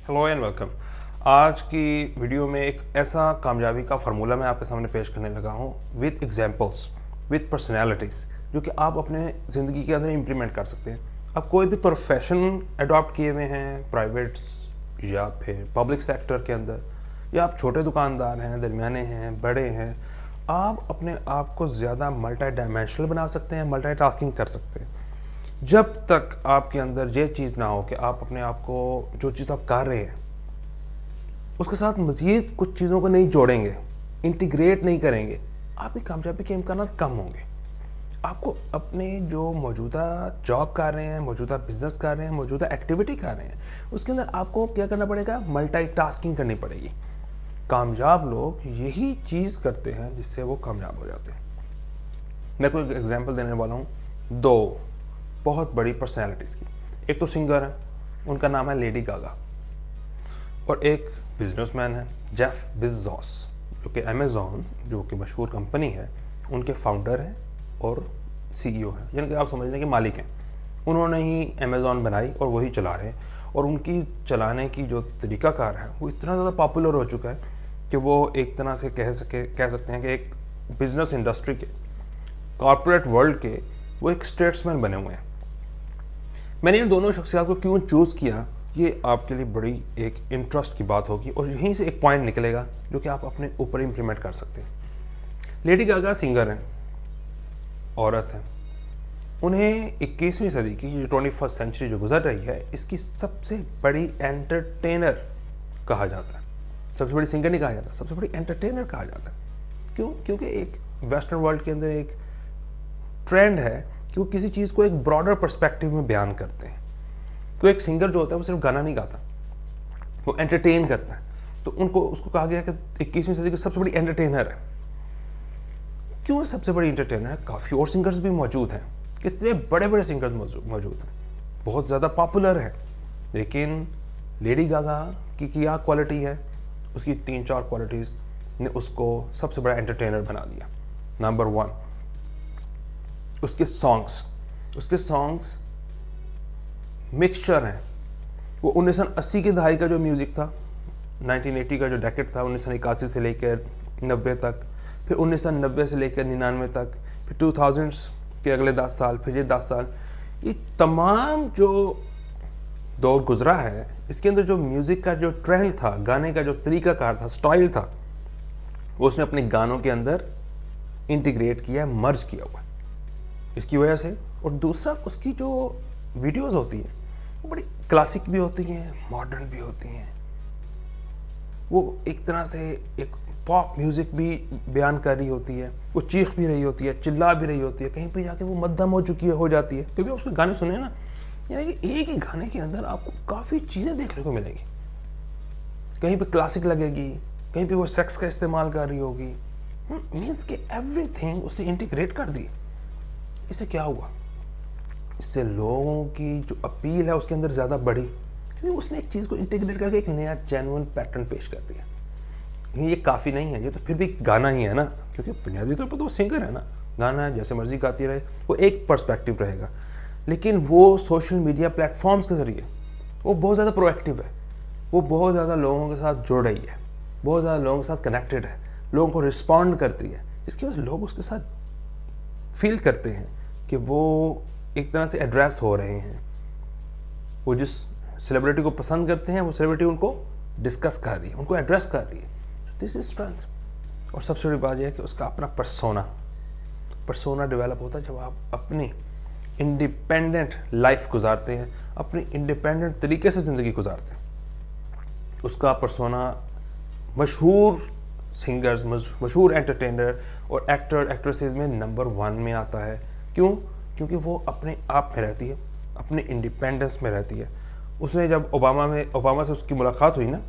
Hello and welcome. आज की video में एक ऐसा कामयाबी का फार्मूला मैं आपके सामने पेश करने लगा हूँ विद एग्जांपल्स, विद पर्सनालिटीज़, जो कि आप अपने ज़िंदगी के अंदर इम्प्लीमेंट कर सकते हैं। आप कोई भी प्रोफेशन अडॉप्ट किए हुए हैं, प्राइवेट्स या फिर पब्लिक सेक्टर के अंदर, या आप छोटे दुकानदार हैं, दरमियाने हैं, बड़े हैं, आप अपने आप को ज़्यादा मल्टी डायमेंशनल बना सकते हैं, मल्टीटास्किंग कर सकते हैं। जब तक आपके अंदर ये चीज़ ना हो कि आप अपने आप को, जो चीज़ आप कर रहे हैं उसके साथ मज़ीद कुछ चीज़ों को नहीं जोड़ेंगे, इंटीग्रेट नहीं करेंगे, आपकी कामयाबी के इम्कानात कम होंगे। आपको अपने जो मौजूदा जॉब कर रहे हैं, मौजूदा बिजनेस कर रहे हैं, मौजूदा एक्टिविटी कर रहे हैं, उसके अंदर आपको क्या करना पड़ेगा? मल्टीटास्किंग करनी पड़ेगी। कामयाब लोग यही चीज़ करते हैं जिससे वो कामयाब हो जाते हैं। मैं कोई एग्जांपल देने वाला हूँ दो बहुत बड़ी पर्सनैलिटीज़ की। एक तो सिंगर है, उनका नाम है लेडी गागा, और एक बिजनेसमैन है जेफ बेज़ोस, जो कि अमेज़ॉन, जो कि मशहूर कंपनी है, उनके फाउंडर हैं और सीईओ हैं, यानी कि आप समझ लें कि मालिक हैं। उन्होंने ही अमेज़ॉन बनाई और वही चला रहे हैं, और उनकी चलाने की जो तरीक़ाकार है वो इतना ज़्यादा पॉपुलर हो चुका है कि वो एक तरह से कह सकते हैं कि एक बिज़नेस इंडस्ट्री के, कॉरपोरेट वर्ल्ड के वो एक स्टेट्समैन बने हुए हैं। मैंने इन दोनों शख्सियात को क्यों चूज़ किया, ये आपके लिए बड़ी एक इंटरेस्ट की बात होगी, और यहीं से एक पॉइंट निकलेगा जो कि आप अपने ऊपर इम्प्लीमेंट कर सकते हैं। लेडी गागा सिंगर हैं, औरत हैं। उन्हें 21वीं सदी की, ये 21st सेंचुरी जो गुजर रही है, इसकी सबसे बड़ी एंटरटेनर कहा जाता है। सबसे बड़ी सिंगर नहीं कहा जाता, सबसे बड़ी एंटरटेनर कहा जाता है। क्यों? क्योंकि एक वेस्टर्न वर्ल्ड के अंदर एक ट्रेंड है कि वो किसी चीज़ को एक ब्रॉडर पर्सपेक्टिव में बयान करते हैं। तो एक सिंगर जो होता है वो सिर्फ गाना नहीं गाता, वो एंटरटेन करता है। तो उसको कहा गया कि 21वीं सदी की सबसे बड़ी एंटरटेनर है। क्यों सबसे बड़ी एंटरटेनर है? काफ़ी और सिंगर्स भी मौजूद हैं, कितने बड़े बड़े सिंगर्स मौजूद हैं, बहुत ज़्यादा पॉपुलर हैं, लेकिन लेडी गागा की क्या क्वालिटी है? उसकी 3-4 क्वालिटीज़ ने उसको सबसे बड़ा एंटरटेनर बना दिया। नंबर 1, उसके सॉन्ग्स मिक्सचर हैं। वो 1980 की दहाई का जो म्यूज़िक था, 1980 का जो डेकेड था, 1981 से लेकर 90 तक, फिर 1990 से लेकर 99 तक, फिर 2000s के अगले 10 साल, फिर ये 10 साल, ये तमाम जो दौर गुजरा है, इसके अंदर जो म्यूज़िक का जो ट्रेंड था, गाने का जो तरीक़ाकार था, स्टाइल था, वो उसने अपने गानों के अंदर इंटीग्रेट किया है, मर्ज किया हुआ है इसकी वजह से। और दूसरा, उसकी जो वीडियोस होती हैं वो बड़ी क्लासिक भी होती हैं, मॉडर्न भी होती हैं। वो एक तरह से एक पॉप म्यूज़िक भी बयान कर रही होती है, वो चीख भी रही होती है, चिल्ला भी रही होती है, कहीं पे जाके वो मध्यम हो जाती है। क्योंकि उसके गाने सुने ना, यानी कि एक ही गाने के अंदर आपको काफ़ी चीज़ें देखने को मिलेंगी। कहीं पे क्लासिक लगेगी, कहीं पे वो सेक्स का इस्तेमाल कर रही होगी, मीन्स कि एवरीथिंग उसने इंटीग्रेट कर दी। इससे क्या हुआ? इससे लोगों की जो अपील है उसके अंदर ज़्यादा बढ़ी, क्योंकि उसने एक चीज़ को इंटीग्रेट करके एक नया जेन्युइन पैटर्न पेश कर दिया। ये काफ़ी नहीं है, ये तो फिर भी गाना ही है ना, क्योंकि बुनियादी तौर पर तो वो सिंगर है ना, गाना है, जैसे मर्जी गाती रहे, वो एक पर्सपेक्टिव रहेगा। लेकिन वो सोशल मीडिया प्लेटफॉर्म्स के ज़रिए वो बहुत ज़्यादा प्रोएक्टिव है, वो बहुत ज़्यादा लोगों के साथ जुड़ रही है, बहुत ज़्यादा लोगों के साथ कनेक्टेड है, लोगों को रिस्पॉन्ड करती है, जिसकी वजह से लोग उसके साथ फील करते हैं कि वो एक तरह से एड्रेस हो रहे हैं। वो जिस सेलिब्रिटी को पसंद करते हैं, वो सेलिब्रिटी उनको डिस्कस कर रही है, उनको एड्रेस कर रही है। This is strength. और सबसे बड़ी बात यह है कि उसका अपना पर्सोना डेवलप होता है जब आप अपनी इंडिपेंडेंट लाइफ गुजारते हैं, अपनी इंडिपेंडेंट तरीके से ज़िंदगी गुजारते हैं। उसका पर्सोना मशहूर सिंगर्स, मशहूर एंटरटेनर और एक्टर एक्ट्रेसेस में नंबर 1 में आता है। क्यों? क्योंकि वो अपने आप में रहती है, अपने इंडिपेंडेंस में रहती है। उसने जब ओबामा से उसकी मुलाकात हुई ना,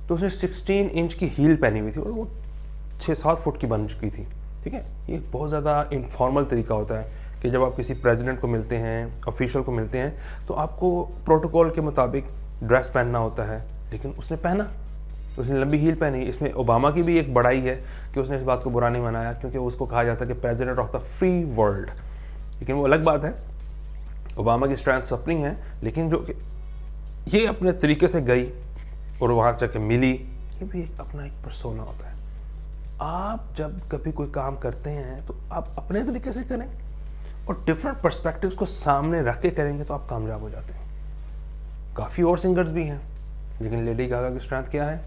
तो उसने 16 इंच की हील पहनी हुई थी और वो 6-7 फुट की बन चुकी थी। ठीक है, ये बहुत ज़्यादा इनफॉर्मल तरीका होता है कि जब आप किसी प्रेसिडेंट को मिलते हैं, ऑफिशियल को मिलते हैं, तो आपको प्रोटोकॉल के मुताबिक ड्रेस पहनना होता है। लेकिन उसने पहना, उसने लंबी हील पहनी। इसमें ओबामा की भी एक बड़ाई है कि उसने इस बात को बुरा नहीं मनाया, क्योंकि उसको कहा जाता है कि president of the free world. लेकिन वो अलग बात है, ओबामा की स्ट्रेंथ अपनी है, लेकिन जो ये अपने तरीके से गई और वहाँ जाके मिली, ये भी एक अपना एक पर्सोना होता है। आप जब कभी कोई काम करते हैं तो आप अपने तरीके से करें और डिफरेंट पर्सपेक्टिव्स को सामने रख के करेंगे तो आप कामयाब हो जाते हैं। काफ़ी और सिंगर्स भी हैं, लेकिन लेडी गागा की स्ट्रेंथ क्या है?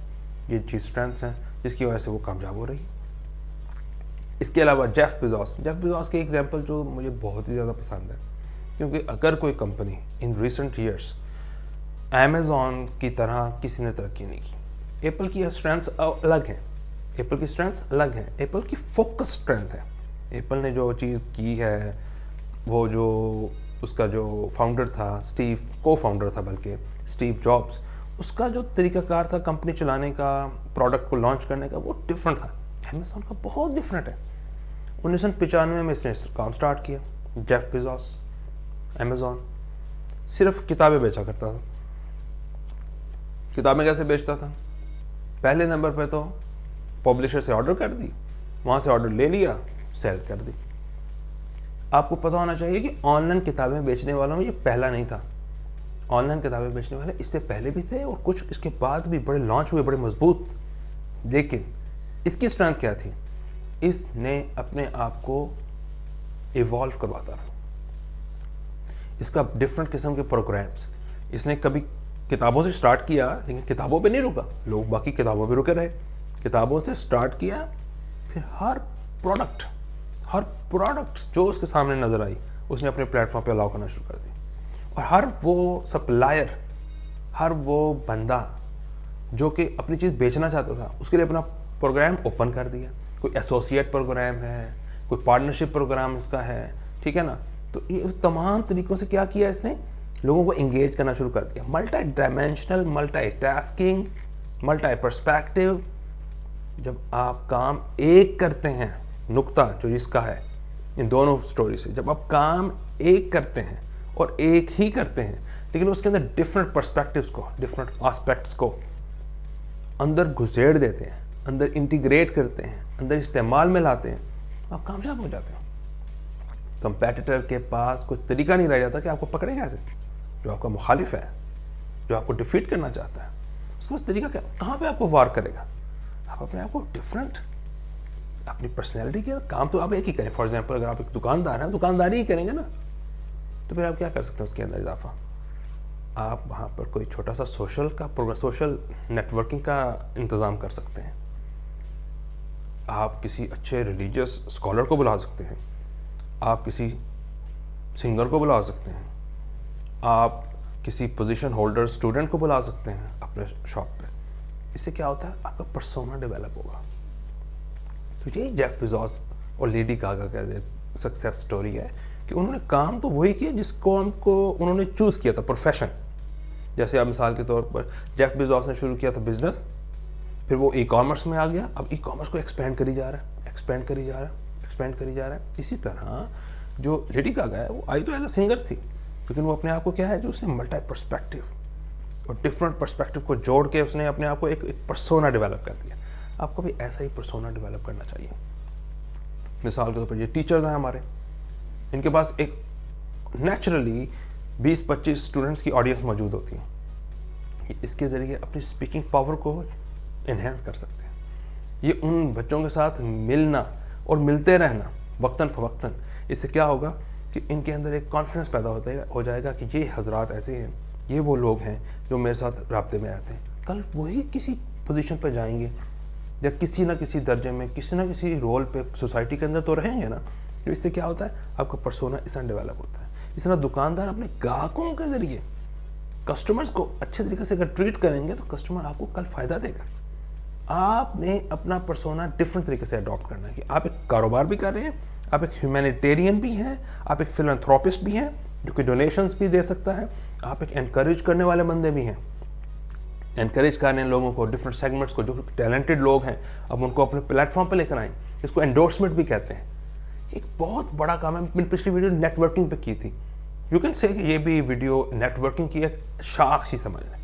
ये चीज़ स्ट्रेंथ्स हैं जिसकी वजह से वो कामयाब हो रही। इसके अलावा जेफ बेजोस की एग्जांपल जो मुझे बहुत ही ज़्यादा पसंद है, क्योंकि अगर कोई company in recent years Amazon की तरह किसी ने तरक्की नहीं की, एप्पल की स्ट्रेंथ्स अलग हैं, एप्पल की स्ट्रेंथ्स अलग हैं, एप्पल की फोकस स्ट्रेंथ है। एप्पल ने जो चीज़ की है, वो जो उसका जो फाउंडर था को फाउंडर था बल्कि स्टीव जॉब्स, उसका जो तरीक़ाकार था कंपनी चलाने का, प्रोडक्ट को लॉन्च करने का, वो डिफरेंट था। अमेज़ॉन का बहुत डिफरेंट है। 1995 में इसने काम स्टार्ट किया। जेफ बेजोस अमेज़ॉन सिर्फ किताबें बेचा करता था। किताबें कैसे बेचता था? पहले नंबर पे तो पब्लिशर से ऑर्डर कर दी, वहाँ से ऑर्डर ले लिया, सेल कर दी। आपको पता होना चाहिए कि ऑनलाइन किताबें बेचने वालों में ये पहला नहीं था। ऑनलाइन किताबें बेचने वाले इससे पहले भी थे और कुछ इसके बाद भी बड़े लॉन्च हुए, बड़े मजबूत। लेकिन इसकी स्ट्रेंथ क्या थी? इसने अपने आप को इवॉल्व करवाता रहा। इसका डिफरेंट किस्म के प्रोग्राम्स, इसने कभी किताबों से स्टार्ट किया, लेकिन किताबों पे नहीं रुका, लोग बाकी किताबों पे रुके रहे। किताबों से स्टार्ट किया, फिर हर प्रोडक्ट जो उसके सामने नज़र आई उसने अपने प्लेटफॉर्म पे अलाउ करना शुरू कर दी। और हर वो सप्लायर, हर वो बंदा जो कि अपनी चीज़ बेचना चाहता था, उसके लिए अपना प्रोग्राम ओपन कर दिया। कोई एसोसिएट प्रोग्राम है, कोई पार्टनरशिप प्रोग्राम इसका है, ठीक है ना। तो ये तमाम तरीक़ों से क्या किया इसने? लोगों को इंगेज करना शुरू कर दिया। Multi dimensional, multi tasking, multi perspective. जब आप काम एक करते हैं, नुक्ता जो इसका है इन दोनों स्टोरी से, जब आप काम एक करते हैं और एक ही करते हैं, लेकिन उसके अंदर डिफरेंट पर्सपेक्टिव्स को, डिफरेंट एस्पेक्ट्स को अंदर घुसेड़ देते हैं, अंदर इंटीग्रेट करते हैं, अंदर इस्तेमाल में लाते हैं, आप कामयाब हो जाते हैं। कंपेटिटर के पास कोई तरीका नहीं रह जाता कि आपको पकड़े कैसे। जो आपका मुखालिफ है, जो आपको डिफीट करना चाहता है, उसके पास तरीका क्या, कहाँ पे आपको वार करेगा। आप अपने आप को डिफरेंट, अपनी पर्सनैलिटी के काम तो आप एक ही करें। फॉर एग्जांपल अगर आप एक दुकानदार हैं, दुकानदारी ही करेंगे ना, तो फिर आप क्या कर सकते हैं उसके अंदर इजाफा। आप वहाँ पर कोई छोटा सा सोशल नेटवर्किंग का इंतज़ाम कर सकते हैं। आप किसी अच्छे रिलीजियस स्कॉलर को बुला सकते हैं, आप किसी सिंगर को बुला सकते हैं, आप किसी पोजीशन होल्डर स्टूडेंट को बुला सकते हैं अपने शॉप पे। इससे क्या होता है? आपका पर्सोना डेवलप होगा। तो ये जेफ बेजोस और लेडी गागा का सक्सेस स्टोरी है कि उन्होंने काम तो वही किया जिसको उन्होंने चूज़ किया था, प्रोफेशन। जैसे आप मिसाल के तौर पर जेफ बेजोस ने शुरू किया था बिजनेस, फिर वो ई कॉमर्स में आ गया, अब ई कॉमर्स को एक्सपेंड करी जा रहा है। इसी तरह जो लेडी गागा है, वो आई तो एज अ सिंगर थी, लेकिन वो अपने आप को क्या है, जो उसने मल्टी पर्सपेक्टिव और डिफरेंट पर्सपेक्टिव को जोड़ के उसने अपने आप को एक पर्सोना डेवलप कर दिया। आपको भी ऐसा ही पर्सोना डेवलप करना चाहिए। मिसाल के तौर पर ये टीचर्स हैं हमारे, इनके पास एक नेचुरली 20-25 स्टूडेंट्स की ऑडियंस मौजूद होती है। इसके ज़रिए अपनी स्पीकिंग पावर को इन्हेंस कर सकते हैं। ये उन बच्चों के साथ मिलना और मिलते रहना वक्तन फ़वक्तन, इससे क्या होगा कि इनके अंदर एक कॉन्फिडेंस पैदा हो जाएगा कि ये हजरात ऐसे हैं, ये वो लोग हैं जो मेरे साथ राब्ते में रहते हैं। कल वही किसी पोजीशन पर जाएंगे या किसी ना किसी दर्जे में, किसी ना किसी रोल पे सोसाइटी के अंदर तो रहेंगे ना। तो इससे क्या होता है? आपका पर्सोना इस तरह डेवलप होता है। इस तरह दुकानदार अपने ग्राहकों के ज़रिए कस्टमर्स को अच्छे तरीके से अगर ट्रीट करेंगे तो कस्टमर आपको कल फ़ायदा देगा। आपने अपना पर्सोना डिफरेंट तरीके से अडॉप्ट करना है कि आप एक कारोबार भी कर रहे हैं, आप एक ह्यूमैनिटेरियन भी हैं, आप एक फिलैंथ्रोपिस्ट भी हैं जो कि डोनेशंस भी दे सकता है, आप एक एनकरेज करने वाले बंदे भी हैं। एनकरेज करने लोगों को, डिफरेंट सेगमेंट्स को, जो टैलेंटेड लोग हैं, अब उनको अपने प्लेटफॉर्म पे लेकर आएँ। इसको एंडोर्समेंट भी कहते हैं। एक बहुत बड़ा काम है। मैंने पिछली वीडियो नेटवर्किंग पे की थी। यू कैन से ये भी वीडियो नेटवर्किंग की एक शाख ही समझ लें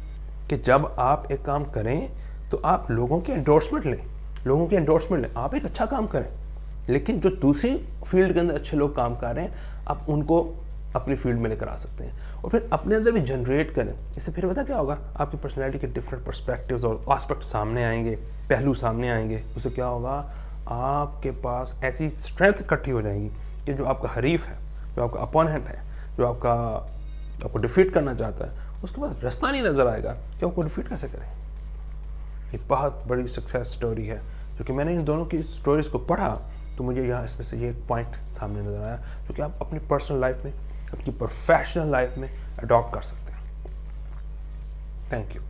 कि जब आप एक काम करें तो आप लोगों की एंडोर्समेंट लें, आप एक अच्छा काम करें, लेकिन जो दूसरी फील्ड के अंदर अच्छे लोग काम कर रहे हैं आप उनको अपनी फील्ड में लेकर आ सकते हैं। और फिर अपने अंदर भी जनरेट करें। इससे फिर पता क्या होगा, आपकी पर्सनैलिटी के डिफरेंट पर्सपेक्टिव्स और आस्पेक्ट सामने आएंगे, पहलू सामने आएंगे। उससे क्या होगा, आपके पास ऐसी स्ट्रेंथ इकट्ठी हो जाएगी कि जो आपका हरीफ है, जो आपका अपोनेंट है, जो आपको डिफीट करना चाहता है, उसके पास रास्ता नहीं नज़र आएगा कि आपको डिफीट कैसे करें। ये बहुत बड़ी सक्सेस स्टोरी है, जो कि मैंने इन दोनों की स्टोरीज को पढ़ा तो मुझे यहाँ इसमें से ये एक पॉइंट सामने नज़र आया जो कि आप अपनी पर्सनल लाइफ में, अपनी प्रोफेशनल लाइफ में अडॉप्ट कर सकते हैं। Thank you.